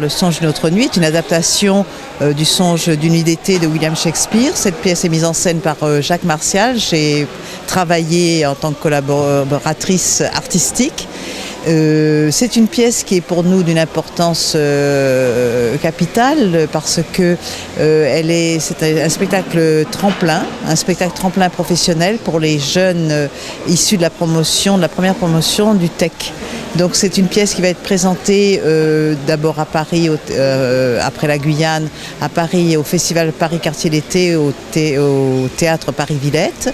Le Songe d'une autre nuit est une adaptation du Songe d'une nuit d'été de William Shakespeare. Cette pièce est mise en scène par Jacques Martial. J'ai travaillé en tant que collaboratrice artistique. C'est une pièce qui est pour nous d'une importance capitale parce que c'est un spectacle tremplin professionnel pour les jeunes issus de la première promotion du TEC. Donc c'est une pièce qui va être présentée d'abord à Paris, après la Guyane, à Paris au Festival Paris Quartier d'été, au Théâtre Paris-Villette,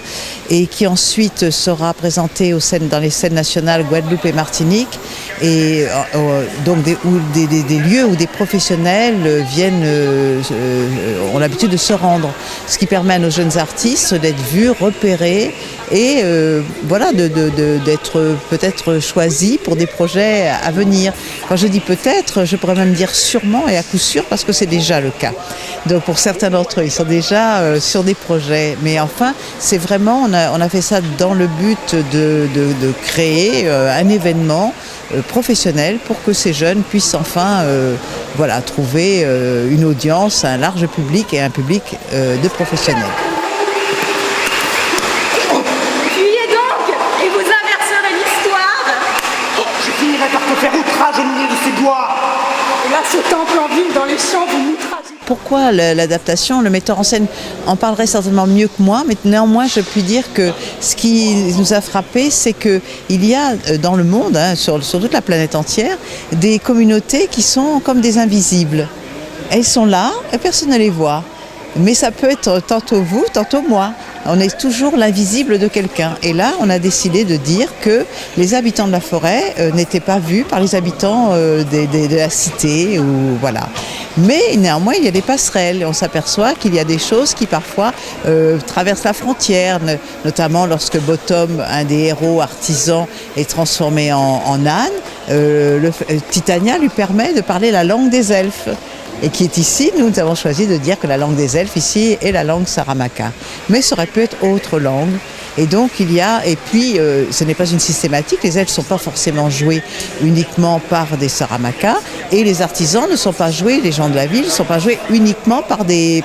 et qui ensuite sera présentée dans les scènes nationales Guadeloupe et Martinique, et donc des lieux où des professionnels ont l'habitude de se rendre, ce qui permet à nos jeunes artistes d'être vus, repérés et d'être peut-être choisis pour des projets à venir. Quand je dis peut-être, je pourrais même dire sûrement et à coup sûr parce que c'est déjà le cas. Donc pour certains d'entre eux, ils sont déjà sur des projets. Mais enfin, c'est vraiment, on a fait ça dans le but de créer un événement professionnel pour que ces jeunes puissent enfin trouver une audience, un large public et un public de professionnels. Par te faire outrage au milieu de ses doigts. Et là, ce temple en ville dans les champs, vous m'outragez. Pourquoi l'adaptation? Le metteur en scène en parlerait certainement mieux que moi, mais néanmoins je puis dire que ce qui nous a frappé, c'est qu'il y a dans le monde, sur toute la planète entière, des communautés qui sont comme des invisibles. Elles sont là et personne ne les voit. Mais ça peut être tantôt vous, tantôt moi. On est toujours l'invisible de quelqu'un. Et là, on a décidé de dire que les habitants de la forêt n'étaient pas vus par les habitants de la cité. Voilà. Mais néanmoins, il y a des passerelles. On s'aperçoit qu'il y a des choses qui parfois traversent la frontière, notamment lorsque Bottom, un des héros artisans, est transformé en âne. Titania lui permet de parler la langue des elfes. Et qui est ici, nous avons choisi de dire que la langue des elfes ici est la langue saramaka. Mais ça aurait pu être autre langue. Et donc ce n'est pas une systématique, les elfes ne sont pas forcément joués uniquement par des saramaka, et les artisans ne sont pas joués, les gens de la ville ne sont pas joués uniquement par des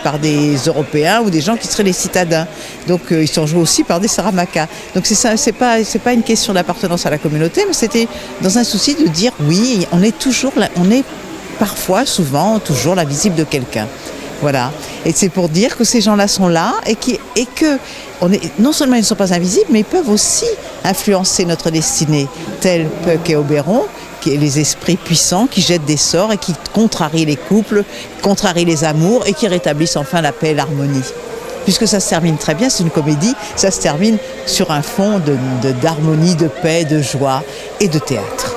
Européens ou des gens qui seraient les citadins. Donc ils sont joués aussi par des saramaka. Donc c'est pas une question d'appartenance à la communauté, mais c'était dans un souci de dire oui, on est parfois, souvent, toujours l'invisible de quelqu'un. Voilà. Et c'est pour dire que ces gens-là sont là et que non seulement ils ne sont pas invisibles, mais ils peuvent aussi influencer notre destinée, tels Puck et Oberon, qui est les esprits puissants qui jettent des sorts et qui contrarient les couples, contrarient les amours et qui rétablissent enfin la paix et l'harmonie. Puisque ça se termine très bien, c'est une comédie, ça se termine sur un fond d'harmonie, de paix, de joie et de théâtre.